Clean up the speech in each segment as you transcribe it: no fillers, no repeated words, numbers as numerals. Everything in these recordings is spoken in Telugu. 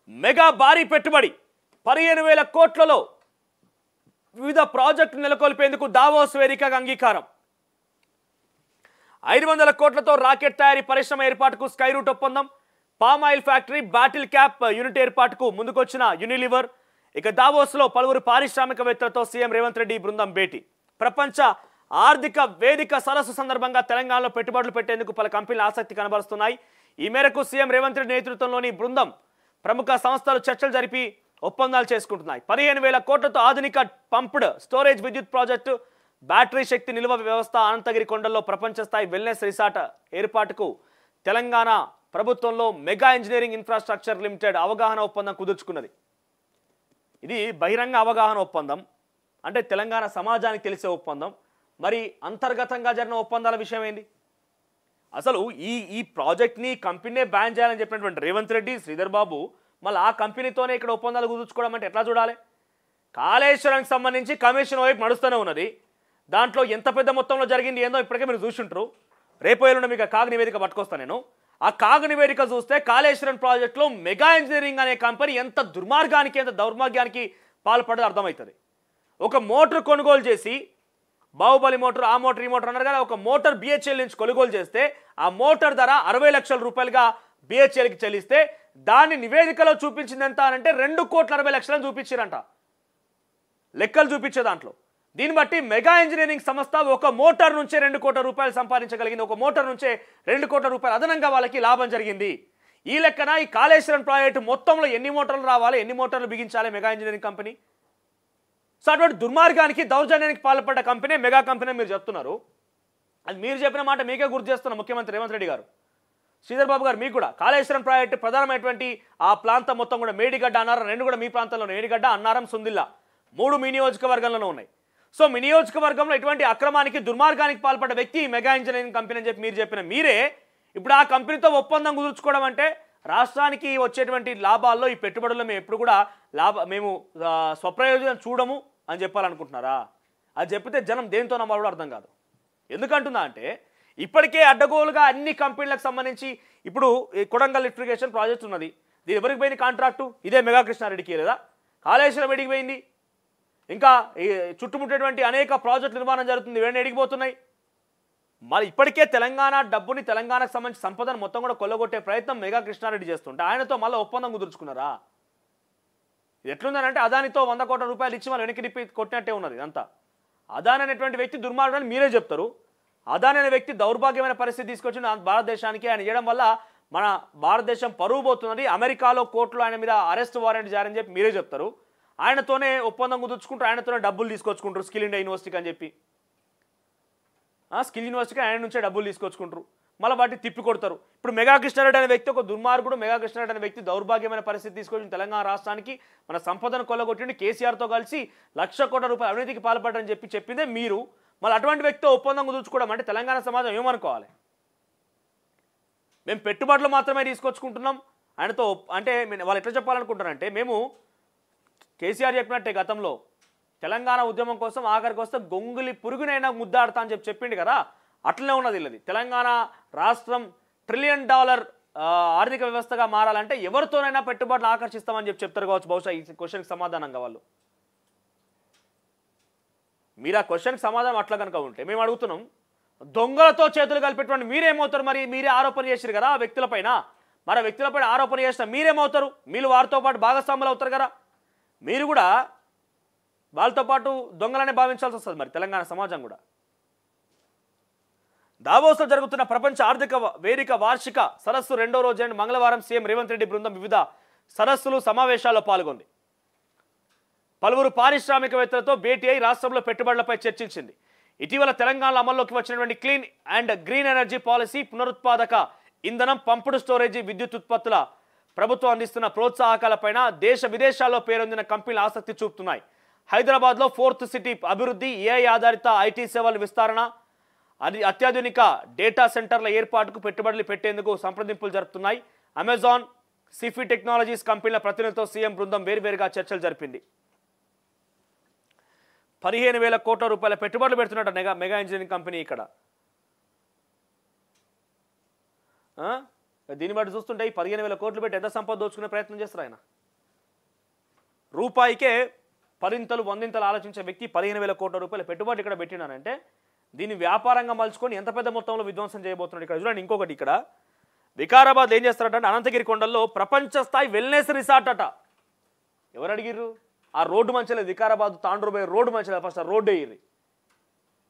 మెగా భారీ పెట్టుబడి 15,000 కోట్లలో వివిధ ప్రాజెక్టులు నెలకొల్పేందుకు దావోస్ వేదికగా అంగీకారం. 500 కోట్లతో రాకెట్ తయారీ పరిశ్రమ ఏర్పాటుకు స్కై రూట్ ఒప్పందం. Palm oil factory, bottle cap unit ఏర్పాటుకు ముందుకొచ్చిన యూనిలివర్. ఇక దావోస్లో పలువురు పారిశ్రామికవేత్తలతో సీఎం రేవంత్ రెడ్డి బృందం భేటీ. ప్రపంచ ఆర్థిక వేదిక సదస్సు సందర్భంగా తెలంగాణలో పెట్టుబడులు పెట్టేందుకు పలు కంపెనీలు ఆసక్తి కనబరుస్తున్నాయి. ఈ మేరకు సీఎం రేవంత్ రెడ్డి నేతృత్వంలోని బృందం ప్రముఖ సంస్థలు చర్చలు జరిపి ఒప్పందాలు చేసుకుంటున్నాయి. 15,000 కోట్లతో ఆధునిక పంప్డ్ స్టోరేజ్ విద్యుత్ ప్రాజెక్టు, బ్యాటరీ శక్తి నిల్వ వ్యవస్థ, అనంతగిరి కొండల్లో ప్రపంచ స్థాయి వెల్నెస్ రిసార్ట్ ఏర్పాటుకు తెలంగాణ ప్రభుత్వంలో మెగా ఇంజనీరింగ్ ఇన్ఫ్రాస్ట్రక్చర్ లిమిటెడ్ అవగాహన ఒప్పందం కుదుర్చుకున్నది. ఇది బహిరంగ అవగాహన ఒప్పందం, అంటే తెలంగాణ సమాజానికి తెలిసే ఒప్పందం. మరి అంతర్గతంగా జరిగిన ఒప్పందాల విషయం ఏంది? అసలు ఈ ప్రాజెక్ట్ని కంపెనీ బ్యాన్ చేయాలని చెప్పినటువంటి రేవంత్ రెడ్డి, శ్రీధర్ బాబు మళ్ళీ ఆ కంపెనీతోనే ఇక్కడ ఒప్పందాలు కుదుర్చుకోవడం అంటే ఎట్లా చూడాలి? కాళేశ్వరానికి సంబంధించి కమిషన్ వైపు నడుస్తూనే ఉన్నది. దాంట్లో ఎంత పెద్ద మొత్తంలో జరిగింది ఏందో ఇప్పటికే మీరు చూసుంటారు. రేపు ఎల్లుండి మీకు కాగ్ నివేదిక పట్టుకొస్తాను నేను. ఆ కాగ్ నివేదిక చూస్తే కాళేశ్వరం ప్రాజెక్టులో మెగా ఇంజనీరింగ్ అనే కంపెనీ ఎంత దుర్మార్గానికి, ఎంత దౌర్భాగ్యానికి పాల్పడదో అర్థమవుతుంది. ఒక మోటార్ కొనుగోలు చేసి, బాహుబలి మోటార్, ఆ మోటార్, ఈ మోటార్ అన్నారు కదా, ఒక మోటార్ బిహెచ్ఎల్ నుంచి కొనుగోలు చేస్తే ఆ మోటార్ ధర 60 లక్షల రూపాయలుగా బిహెచ్ఎల్కి చెల్లిస్తే దాన్ని నివేదికలో చూపించింది ఎంత అంటే 2,60,00,000 చూపించారంట లెక్కలు చూపించే దాంట్లో. దీన్ని బట్టి మెగా ఇంజనీరింగ్ సంస్థ ఒక మోటార్ నుంచే 2 కోట్ల రూపాయలు సంపాదించగలిగింది. ఒక మోటార్ నుంచే 2 కోట్ల రూపాయలు అదనంగా వాళ్ళకి లాభం జరిగింది. ఈ లెక్కన ఈ కాళేశ్వరం ప్రాజెక్టు మొత్తంలో ఎన్ని మోటార్లు రావాలి, ఎన్ని మోటార్లు బిగించాలి మెగా ఇంజనీరింగ్ కంపెనీ? సో అటువంటి దుర్మార్గానికి, దౌర్జన్యానికి పాల్పడ్డ కంపెనీ మెగా కంపెనీ మీరు చెప్తున్నారు. అది మీరు చెప్పిన మాట మీకే గుర్తు చేస్తున్న ముఖ్యమంత్రి రేవంత్ రెడ్డి గారు, శ్రీధర్ బాబు గారు. మీకు కూడా కాళేశ్వరం ప్రాజెక్టు ప్రధానమైనటువంటి ఆ ప్రాంతం మొత్తం కూడా మేడిగడ్డ, అన్నారం, 2 కూడా మీ ప్రాంతంలో, మేడిగడ్డ, అన్నారం, సుందిల్లా 3 మీ నియోజకవర్గంలోనే ఉన్నాయి. సో మీ నియోజకవర్గంలో ఎటువంటి అక్రమానికి, దుర్మార్గానికి పాల్పడ్డ వ్యక్తి మెగా ఇంజనీరింగ్ కంపెనీ అని చెప్పి మీరు చెప్పిన మీరే ఇప్పుడు ఆ కంపెనీతో ఒప్పందం కుదుర్చుకోవడం అంటే రాష్ట్రానికి వచ్చేటువంటి లాభాల్లో, ఈ పెట్టుబడుల్లో మేము ఎప్పుడు కూడా మేము స్వప్రయోజనం చూడము అని చెప్పాలనుకుంటున్నారా? అది చెప్పితే జనం దేంతో నమ్మాలో అర్థం కాదు. ఎందుకంటున్నా అంటే ఇప్పటికే అడ్డగోలుగా అన్ని కంపెనీలకు సంబంధించి ఇప్పుడు ఈ కొడంగల్ లిఫ్టిగేషన్ ప్రాజెక్ట్ ఉన్నది. ఇది ఎవరికి పోయింది కాంట్రాక్టు? ఇదే మెగా కృష్ణారెడ్డికి లేదా? కాళేశ్వరం ఎడికి పోయింది? ఇంకా చుట్టుముట్టేటువంటి అనేక ప్రాజెక్టుల నిర్మాణం జరుగుతుంది, ఇవన్నీ ఎడిగిపోతున్నాయి. మరి ఇప్పటికే తెలంగాణ డబ్బుని, తెలంగాణకు సంబంధించి సంపదను మొత్తం కూడా కొల్లగొట్టే ప్రయత్నం మెగా కృష్ణారెడ్డి చేస్తుంటే ఆయనతో మళ్ళీ ఒప్పందం కుదుర్చుకున్నారా? ఇది ఎట్లుందనంటే అదానితో 100 కోట్ల రూపాయలు ఇచ్చి మళ్ళీ వెనక్కి తిప్పి కొట్టినట్టే ఉన్నది ఇదంతా. అదాని అనేటువంటి వ్యక్తి దుర్మార్గుడు అని మీరే చెప్తారు. అదాని అనే వ్యక్తి దౌర్భాగ్యమైన పరిస్థితి తీసుకొచ్చి భారతదేశానికి ఆయన చేయడం వల్ల మన భారతదేశం పరువు పోతున్నది. అమెరికాలో కోర్టులో ఆయన మీద అరెస్ట్ వారెంట్ జారని చెప్పి మీరే చెప్తారు. ఆయనతోనే ఒప్పందం కుదుర్చుకుంటారు, ఆయనతోనే డబ్బులు తీసుకొచ్చుకుంటారు. స్కిల్ ఇండియా యూనివర్సిటీకి అని చెప్పి స్కిల్ యూనివర్సిటీకి ఆయన నుంచే డబ్బులు తీసుకొచ్చుకుంటారు, మళ్ళీ వాటిని తిప్పి కొడతారు. ఇప్పుడు మెగా కృష్ణారెడ్డి అనే వ్యక్తి ఒక దుర్మార్గుడు. మెగా కృష్ణారెడ్డి అనే వ్యక్తి దౌర్భాగ్యమైన పరిస్థితి తీసుకొచ్చి తెలంగాణ రాష్ట్రానికి మన సంపదను కొల్లగొట్టి కేసీఆర్తో కలిసి 1,00,000 కోట్ల రూపాయల అవినీతికి పాల్పడ్డని చెప్పిందే మీరు. మళ్ళీ అటువంటి వ్యక్తితో ఒప్పందం కుదుర్చుకోవడం అంటే తెలంగాణ సమాజం ఏమనుకోవాలి? మేము పెట్టుబడులు మాత్రమే తీసుకొచ్చుకుంటున్నాం ఆయనతో అంటే వాళ్ళు ఎట్లా చెప్పాలనుకుంటారంటే, మేము కేసీఆర్ చెప్పినట్టే గతంలో తెలంగాణ ఉద్యమం కోసం ఆఖరికి వస్తే గొంగులి పురుగునైనా ముద్దాడతా అని చెప్పిండు కదా, అట్లనే ఉన్నది వీళ్ళది. తెలంగాణ రాష్ట్రం $1 ట్రిలియన్ ఆర్థిక వ్యవస్థగా మారాలంటే ఎవరితోనైనా పెట్టుబడులు ఆకర్షిస్తామని చెప్తారు కావచ్చు బహుశా ఈ క్వశ్చన్కి సమాధానంగా వాళ్ళు. మీరు ఆ క్వశ్చన్కి సమాధానం అట్లా కనుక ఉంటే మేము అడుగుతున్నాం, దొంగలతో చేతులు కలిపేటువంటి మీరేమవుతారు? మరి మీరే ఆరోపణ చేశారు కదా ఆ వ్యక్తులపైన. మరి ఆ వ్యక్తులపైన ఆరోపణ చేసిన మీరేమవుతారు? మీరు వారితో పాటు భాగస్వాములు అవుతారు కదా. మీరు కూడా వాళ్ళతో పాటు దొంగలనే భావించాల్సి వస్తుంది మరి తెలంగాణ సమాజం కూడా. దావోస్లో జరుగుతున్న ప్రపంచ ఆర్థిక వేదిక వార్షిక సదస్సు 2వ రోజైన మంగళవారం సీఎం రేవంత్ రెడ్డి బృందం వివిధ సదస్సులు, సమావేశాల్లో పాల్గొంది. పలువురు పారిశ్రామికవేత్తలతో భేటీ అయి రాష్ట్రంలో పెట్టుబడులపై చర్చించింది. ఇటీవల తెలంగాణలో అమల్లోకి వచ్చినటువంటి clean and green energy policy, పునరుత్పాదక ఇంధనం, పంపుడు స్టోరేజీ విద్యుత్ ఉత్పత్తుల ప్రభుత్వం అందిస్తున్న ప్రోత్సాహకాలపైన దేశ విదేశాల్లో పేరొందిన కంపెనీలు ఆసక్తి చూపుతున్నాయి. హైదరాబాద్లో 4th సిటీ అభివృద్ధి, ఏఐ ఆధారిత ఐటీ సేవల విస్తరణ, అత్యాధునిక డేటా సెంటర్ల ఏర్పాటుకు పెట్టుబడులు పెట్టేందుకు సంప్రదింపులు జరుపుతున్నాయి. అమెజాన్, సిఫీ టెక్నాలజీస్ కంపెనీల ప్రతినిధులతో సీఎం బృందం వేరువేరుగా చర్చలు జరిపింది. 15,000 కోట్ల రూపాయల పెట్టుబడులు పెడుతున్నట్టు మెగా ఇంజనీరింగ్ కంపెనీ ఇక్కడ. దీన్ని బట్టి చూస్తుంటే ఈ 15,000 కోట్లు పెట్టి ఎంత సంపద దోచుకునే ప్రయత్నం చేస్తారు ఆయన. రూపాయికే పరింతలు వందింతలు ఆలోచించే వ్యక్తి 15,000 కోట్ల రూపాయల పెట్టుబడి ఇక్కడ పెట్టినారంటే దీన్ని వ్యాపారంగా మలుచుకొని ఎంత పెద్ద మొత్తంలో విధ్వంసం చేయబోతున్నాడు. ఇక్కడ చూడండి ఇంకొకటి, ఇక్కడ వికారాబాద్ ఏం చేస్తారంటే అనంతగిరి కొండల్లో ప్రపంచ స్థాయి వెల్నెస్ రిసార్ట్ అట. ఎవరు అడిగిర్రు? ఆ రోడ్డు మంచిలేదు, వికారాబాద్ తాండ్రూబోయే రోడ్డు మంచిలేదు, ఫస్ట్ ఆ రోడ్డు వేయిర్రి.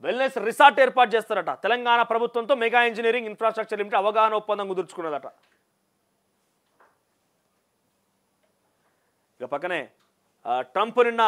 వెల్నెస్ రిసార్ట్ ఏర్పాటు చేస్తారట. తెలంగాణ ప్రభుత్వంతో మెగా ఇంజనీరింగ్ ఇన్ఫ్రాస్ట్రక్చర్ లిమిటెడ్ అవగాహన ఒప్పందం కుదుర్చుకున్నదట. ఇక పక్కనే ట్రంప్ నిన్న